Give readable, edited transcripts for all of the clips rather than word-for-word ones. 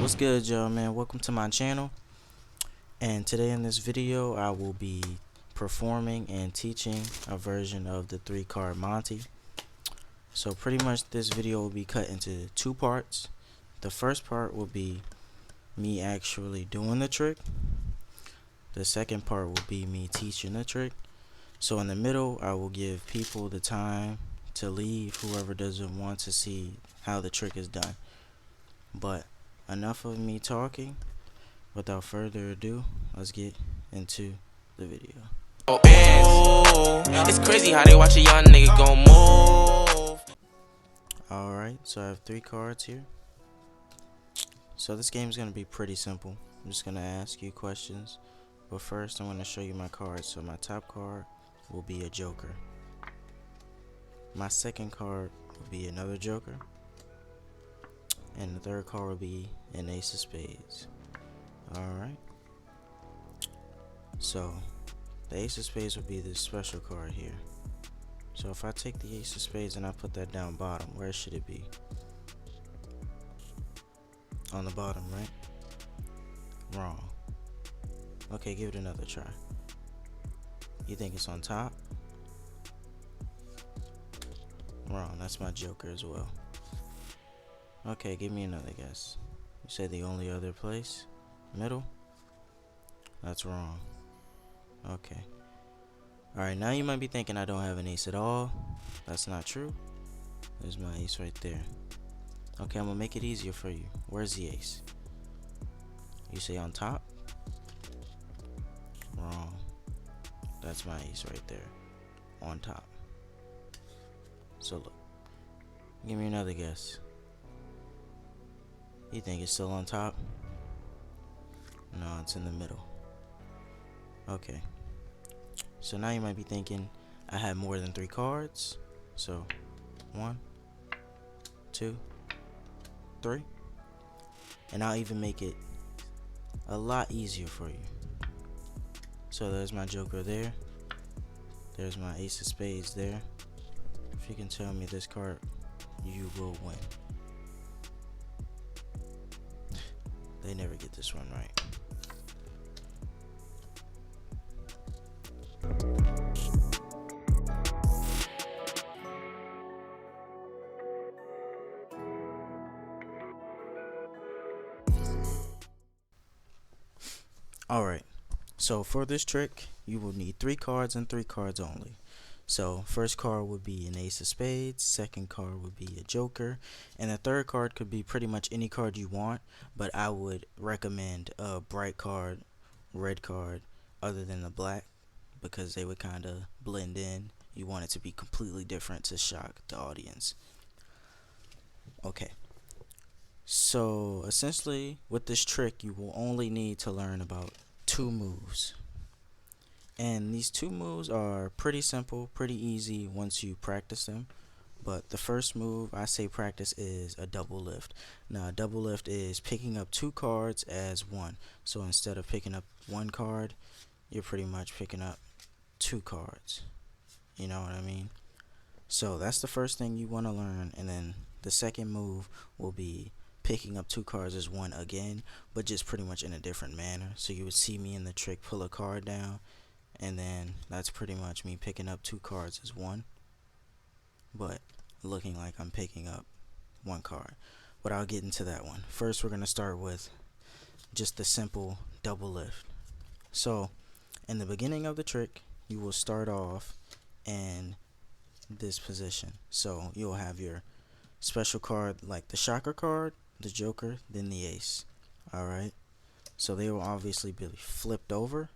What's good, y'all, man? Welcome to my channel. And today in this video I will be performing and teaching a version of the 3-card Monte. So pretty much this video will be cut into two parts. The first part will be me actually doing the trick. The second part will be me teaching the trick. So in the middle I will give people the time to leave, whoever doesn't want to see how the trick is done. But enough of me talking. Without further ado, let's get into the video. It's crazy how they watch a young nigga go move. Alright, so I have 3 cards here. So this game is going to be pretty simple. I'm just going to ask you questions. But first I'm going to show you my cards. So my top card will be a joker. My second card will be another joker. And the third card will be an ace of spades. Alright. So the ace of spades will be this special card here. So if I take the ace of spades and I put that down bottom, where should it be? On the bottom, right? Wrong. Okay, give it another try. You think it's on top? Wrong, that's my joker as well. Okay, give me another guess. You said the only other place? Middle? That's wrong. Okay. Alright, now you might be thinking I don't have an ace at all. That's not true. There's my ace right there. Okay, I'm gonna make it easier for you. Where's the ace? You say on top? Wrong. That's my ace right there. On top. So look. Give me another guess. You think it's still on top? No, it's in the middle. Okay. So now you might be thinking I have more than 3 cards. So 1, 2, 3. And I'll even make it a lot easier for you. So there's my joker there. There's my ace of spades there. If you can tell me this card, you will win. They never get this one right. Alright, so for this trick, you will need 3 cards and 3 cards only. So first card would be an ace of spades, second card would be a joker, and the third card could be pretty much any card you want, but I would recommend a bright card, red card, other than the black, because they would kind of blend in. You want it to be completely different to shock the audience. Okay. So essentially with this trick you will only need to learn about 2 moves. And these 2 moves are pretty simple, pretty easy once you practice them. But the first move I say practice is a double lift. Now a double lift is picking up 2 cards as one. So instead of picking up 1 card, you're pretty much picking up 2 cards. You know what I mean? So that's the first thing you want to learn. And then the second move will be picking up 2 cards as one again, but just pretty much in a different manner. So you would see me in the trick pull a card down, and then that's pretty much me picking up 2 cards as one, but looking like I'm picking up 1 card. But I'll get into that one. First we're going to start with just the simple double lift. So in the beginning of the trick you will start off in this position. So you'll have your special card like the shocker card, the joker, then the ace. Alright, so they will obviously be flipped over,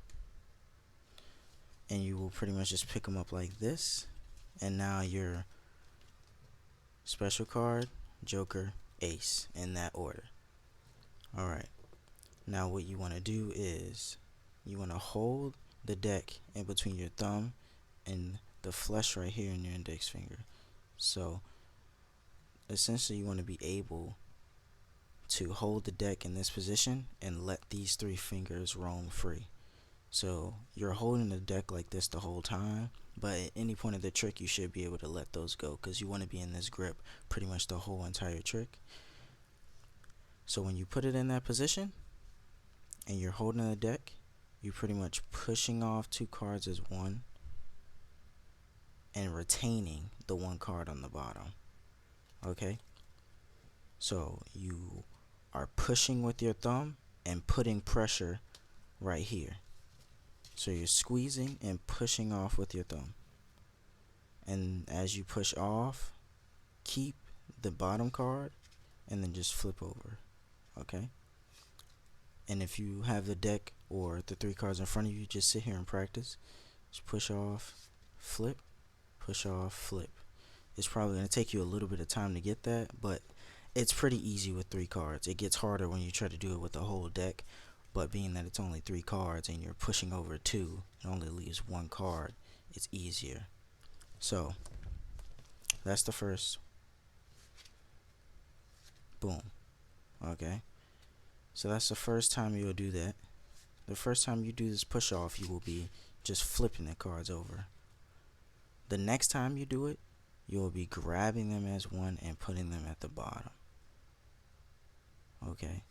and you will pretty much just pick them up like this. And now your special card, joker, ace, in that order. Alright, now what you want to do is you want to hold the deck in between your thumb and the flesh right here in your index finger. So essentially you want to be able to hold the deck in this position and let these 3 fingers roam free. So you're holding the deck like this the whole time, but at any point of the trick you should be able to let those go, because you want to be in this grip pretty much the whole entire trick. So when you put it in that position and you're holding the deck, you're pretty much pushing off 2 cards as one and retaining the 1 card on the bottom. Okay? So you are pushing with your thumb and putting pressure right here. So you're squeezing and pushing off with your thumb. And as you push off, keep the bottom card and then just flip over. Okay? And if you have the deck or the 3 cards in front of you, just sit here and practice. Just push off, flip, push off, flip. It's probably going to take you a little bit of time to get that, but it's pretty easy with 3 cards. It gets harder when you try to do it with the whole deck, but being that it's only 3 cards and you're pushing over 2, it only leaves 1 card, it's easier. So, that's the first. Boom. Okay? So that's the first time you'll do that. The first time you do this push off, you will be just flipping the cards over. The next time you do it, you'll be grabbing them as one and putting them at the bottom. Okay?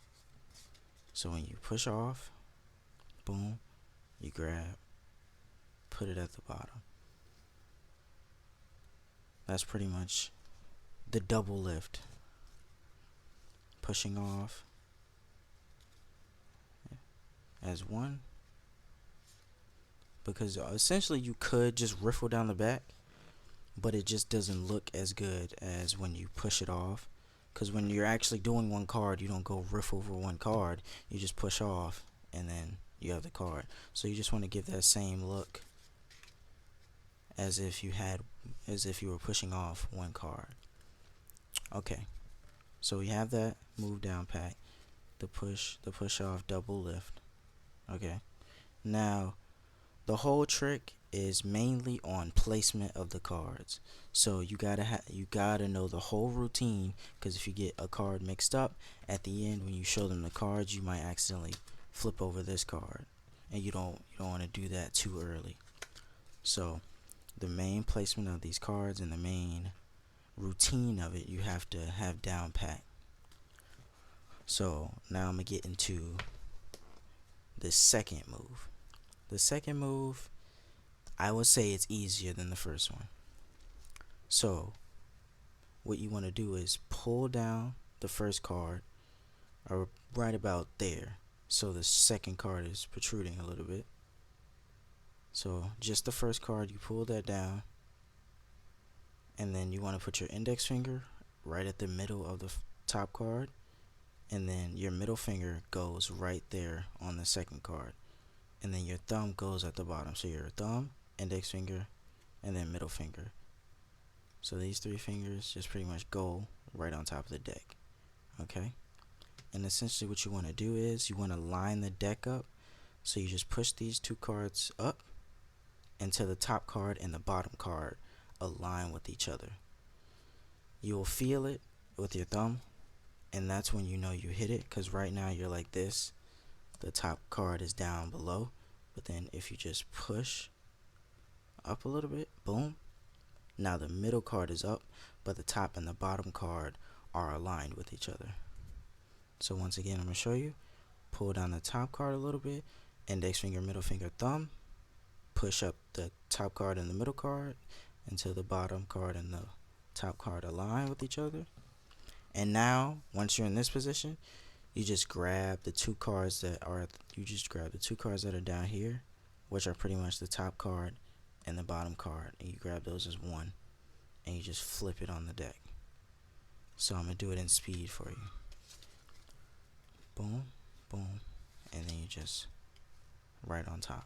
So when you push off, boom, you grab, put it at the bottom. That's pretty much the double lift. Pushing off as one, because essentially you could just riffle down the back, but it just doesn't look as good as when you push it off. Because when you're actually doing 1 card, you don't go riff over 1 card, you just push off and then you have the card. So you just want to give that same look as if you were pushing off 1 card. Okay, so we have that move down pat, the push off double lift. Okay, now the whole trick is mainly on placement of the cards. So you gotta know the whole routine, because if you get a card mixed up at the end when you show them the cards, you might accidentally flip over this card, and you don't want to do that too early. So the main placement of these cards and the main routine of it, you have to have down pat. So now I'm gonna get into the second move. The second move, I would say it's easier than the first one. So what you want to do is pull down the first card, or right about there, so the second card is protruding a little bit. So just the first card, you pull that down, and then you want to put your index finger right at the middle of the top card, and then your middle finger goes right there on the second card, and then your thumb goes at the bottom. So your thumb, index finger, and then middle finger. So these 3 fingers just pretty much go right on top of the deck. Okay? And essentially what you want to do is you want to line the deck up. So you just push these 2 cards up until the top card and the bottom card align with each other. You will feel it with your thumb, and that's when you know you hit it, because right now you're like this. The top card is down below, but then if you just push up a little bit, boom, now the middle card is up, but the top and the bottom card are aligned with each other. So once again, I'm going to show you. Pull down the top card a little bit, index finger, middle finger, thumb, push up the top card and the middle card until the bottom card and the top card align with each other. And now, once you're in this position, you just grab the 2 cards that are down here, which are pretty much the top card and the bottom card, and you grab those as one, and you just flip it on the deck. So I'm gonna do it in speed for you. Boom, boom, and then you just right on top.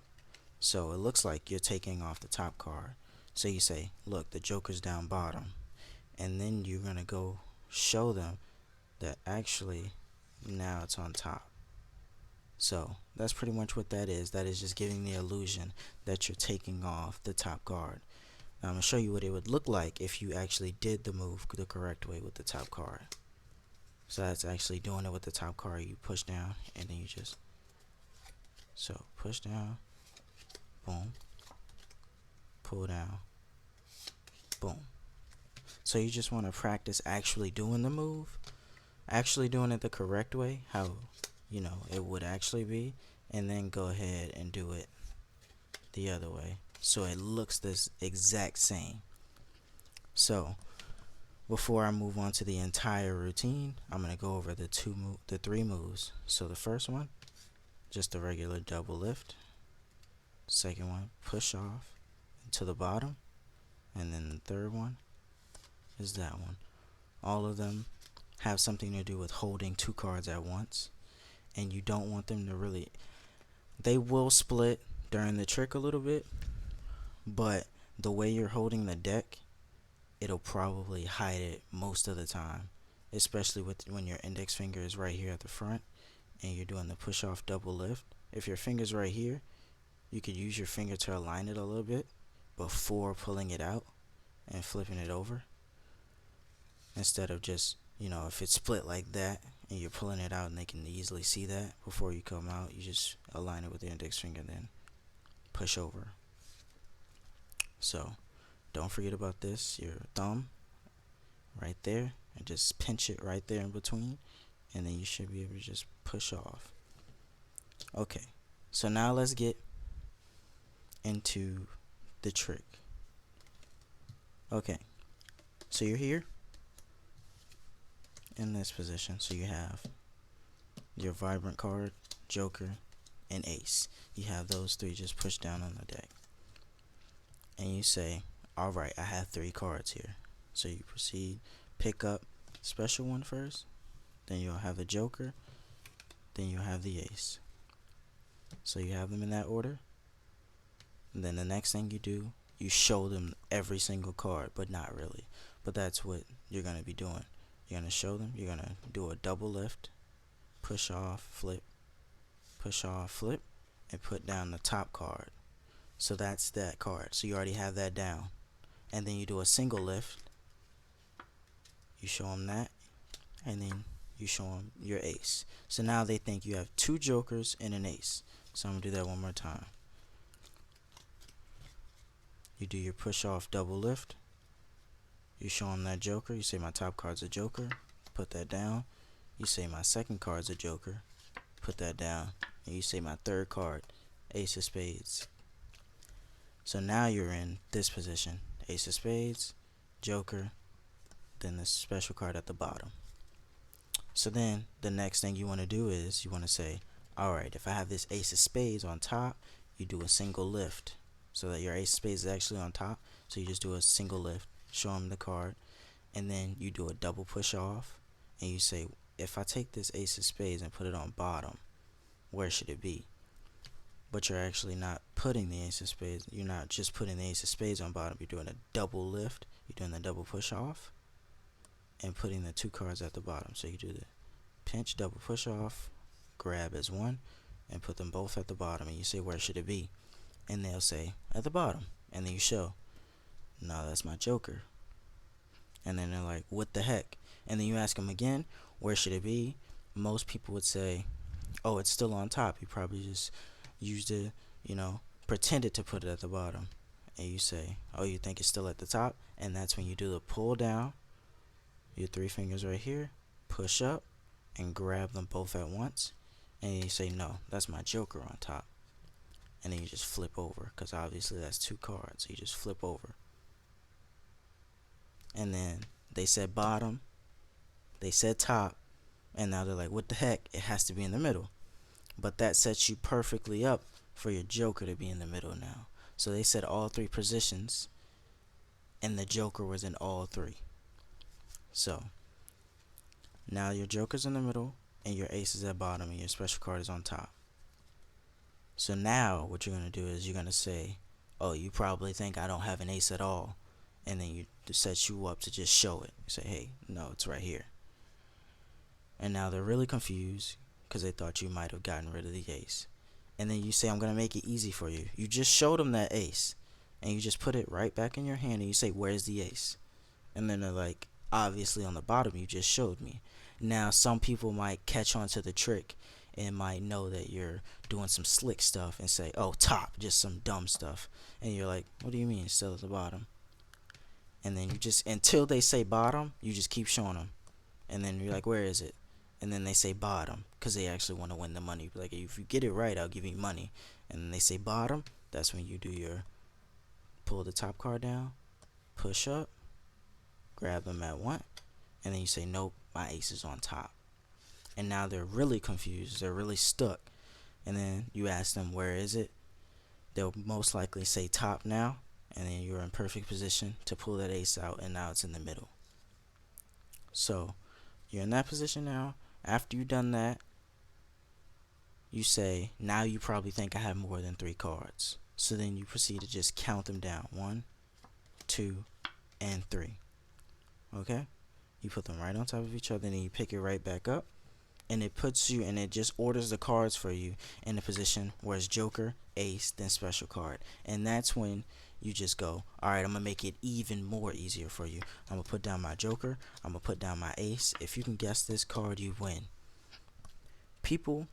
So it looks like you're taking off the top card. So you say, look, the joker's down bottom, and then you're gonna go show them that actually now it's on top. So that's pretty much what that is. That is just giving the illusion that you're taking off the top card. Now I'm going to show you what it would look like if you actually did the move the correct way with the top card. So that's actually doing it with the top card. You push down and then you just, so push down, boom, pull down, boom. So you just want to practice actually doing the move actually doing it the correct way, how it would actually be, and then go ahead and do it the other way so it looks this exact same. So before I move on to the entire routine, I'm gonna go over the three moves. So the first one, just a regular double lift. Second one, push off to the bottom, and then the third one is that one. All of them have something to do with holding two cards at once, and you don't want them to really. They will split during the trick a little bit, but the way you're holding the deck, it'll probably hide it most of the time, especially when your index finger is right here at the front and you're doing the push off double lift. If your finger's right here, you could use your finger to align it a little bit before pulling it out and flipping it over, instead of just, if it's split like that and you're pulling it out and they can easily see that before you come out, you just align it with your index finger and then push over. So don't forget about this, your thumb right there, and just pinch it right there in between, and then you should be able to just push off. Okay, so now let's get into the trick. Okay, so you're here in this position, so you have your vibrant card, joker, and ace. You have those three just pushed down on the deck, and you say, alright, I have three cards here. So you proceed, pick up special one first, then you'll have the joker, then you'll have the ace. So you have them in that order, and then the next thing you do, you show them every single card, but not really. But that's what you're going to be doing. You're going to show them, you're going to do a double lift, push off, flip, push off, flip, and put down the top card. So that's that card. So you already have that down. And then you do a single lift, you show them that, and then you show them your ace. So now they think you have two jokers and an ace. So I'm going to do that one more time. You do your push off double lift, you show them that joker, you say my top card's a joker, put that down. You say my second card's a joker, put that down. And you say my third card, ace of spades. So now you're in this position, ace of spades, joker, then the special card at the bottom. So then the next thing you want to do is you want to say, alright, if I have this ace of spades on top, you do a single lift so that your ace of spades is actually on top. So you just do a single lift, show them the card, and then you do a double push off, and you say, if I take this ace of spades and put it on bottom, where should it be? But you're actually not putting the ace of spades, you're not just putting the ace of spades on bottom, you're doing a double lift, you're doing the double push off, and putting the two cards at the bottom. So you do the pinch, double push off, grab as one, and put them both at the bottom, and you say, where should it be? And they'll say, at the bottom. And then you show, no, that's my joker. And then they're like, what the heck? And then you ask them again, where should it be? Most people would say, oh, it's still on top. You probably just used it, pretended to put it at the bottom. And you say, oh, you think it's still at the top? And that's when you do the pull down, your three fingers right here, push up, and grab them both at once. And you say, no, that's my joker on top. And then you just flip over, because obviously that's two cards. So you just flip over. And then they said bottom, they said top, and now they're like, what the heck? It has to be in the middle. But that sets you perfectly up for your joker to be in the middle now. So they said all three positions, and the joker was in all three. So now your joker's in the middle, and your ace is at bottom, and your special card is on top. So now what you're going to do is you're going to say, oh, you probably think I don't have an ace at all. And then you set you up to just show it. You say, hey, no, it's right here. And now they're really confused because they thought you might have gotten rid of the ace. And then you say, I'm going to make it easy for you. You just showed them that ace. And you just put it right back in your hand and you say, where's the ace? And then they're like, obviously on the bottom, you just showed me. Now some people might catch on to the trick and might know that you're doing some slick stuff and say, oh, top, just some dumb stuff. And you're like, what do you mean it's still at the bottom? And then you just, until they say bottom, you just keep showing them. and then you're like, where is it? And then they say bottom, because they actually want to win the money. Like, if you get it right, I'll give you money. And then they say bottom. That's when you do your pull the top card down, push up, grab them at one, and then you say, nope, my ace is on top. And now they're really confused. They're really stuck. And then you ask them, where is it? They'll most likely say top now, and then you're in perfect position to pull that ace out, and now it's in the middle. So you're in that position now. After you've done that, you say, now you probably think I have more than 3 cards. So then you proceed to just count them down. 1, 2, and 3. Okay? You put them right on top of each other, and then you pick it right back up. And it puts you, and it just orders the cards for you in the position where it's joker, ace, then special card. And that's when you just go, alright, I'm going to make it even more easier for you. I'm going to put down my joker. I'm going to put down my ace. If you can guess this card, you win. People,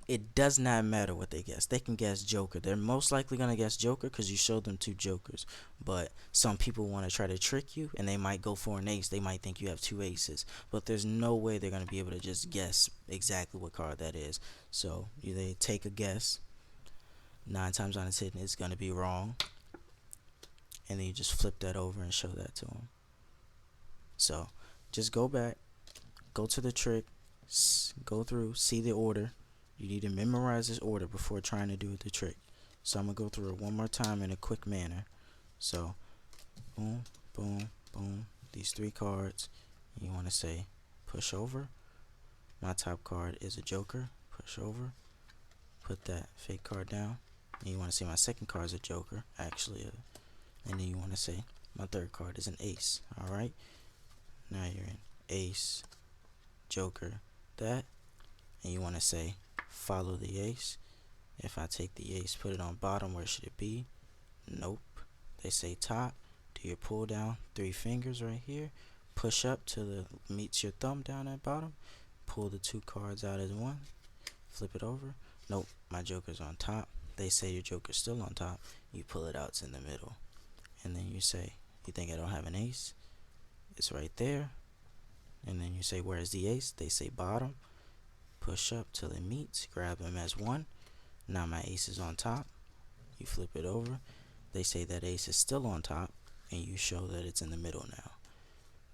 it does not matter what they guess. They can guess joker. They're most likely going to guess joker because you showed them 2 jokers. But some people want to try to trick you, and they might go for an ace. They might think you have 2 aces. But there's no way they're going to be able to just guess exactly what card that is. So they take a guess. 9 times out of 10, it's going to be wrong. And then you just flip that over and show that to them. So just go back, go to the trick, go through, see the order. You need to memorize this order before trying to do the trick. So I'm going to go through it one more time in a quick manner. So boom, boom, boom, these 3 cards. You want to say push over. My top card is a joker. Push over. Put that fake card down. And you want to say my second card is a joker. Actually, and then you want to say my third card is an ace. Alright. Now you're in ace, joker, that. And you want to say follow the ace. If I take the ace, put it on bottom, where should it be? Nope. They say top. Do your pull down, 3 fingers right here. Push up till it meets your thumb down at bottom. Pull the 2 cards out as one. Flip it over. Nope, my joker's on top. They say your joker's still on top. You pull it out, it's in the middle. And then you say, you think I don't have an ace? It's right there. And then you say, where's the ace? They say bottom. Push up till it meets. Grab them as one. Now my ace is on top. You flip it over. They say that ace is still on top. And you show that it's in the middle now.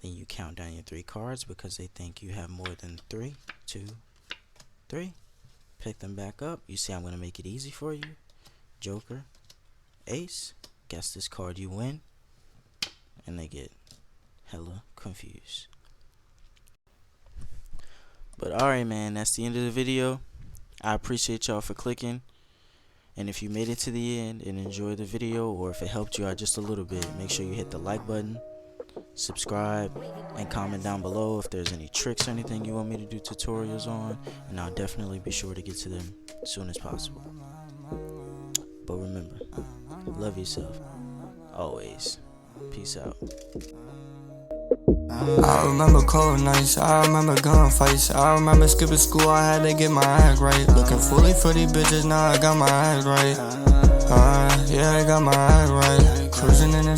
Then you count down your 3 cards because they think you have more than 3. 2, 3. Pick them back up. You see I'm going to make it easy for you. Joker, ace. Guess this card, you win. And they get hella confused. But alright, man, that's the end of the video. I appreciate y'all for clicking. And if you made it to the end and enjoyed the video, or if it helped you out just a little bit, make sure you hit the like button, subscribe, and comment down below if there's any tricks or anything you want me to do tutorials on, and I'll definitely be sure to get to them as soon as possible. But remember, love yourself always. Peace out. I remember cold nights, I remember gunfights, I remember skipping school, I had to get my act right. Looking fully for these bitches, now I got my act right. Yeah, I got my act right. Cruising in the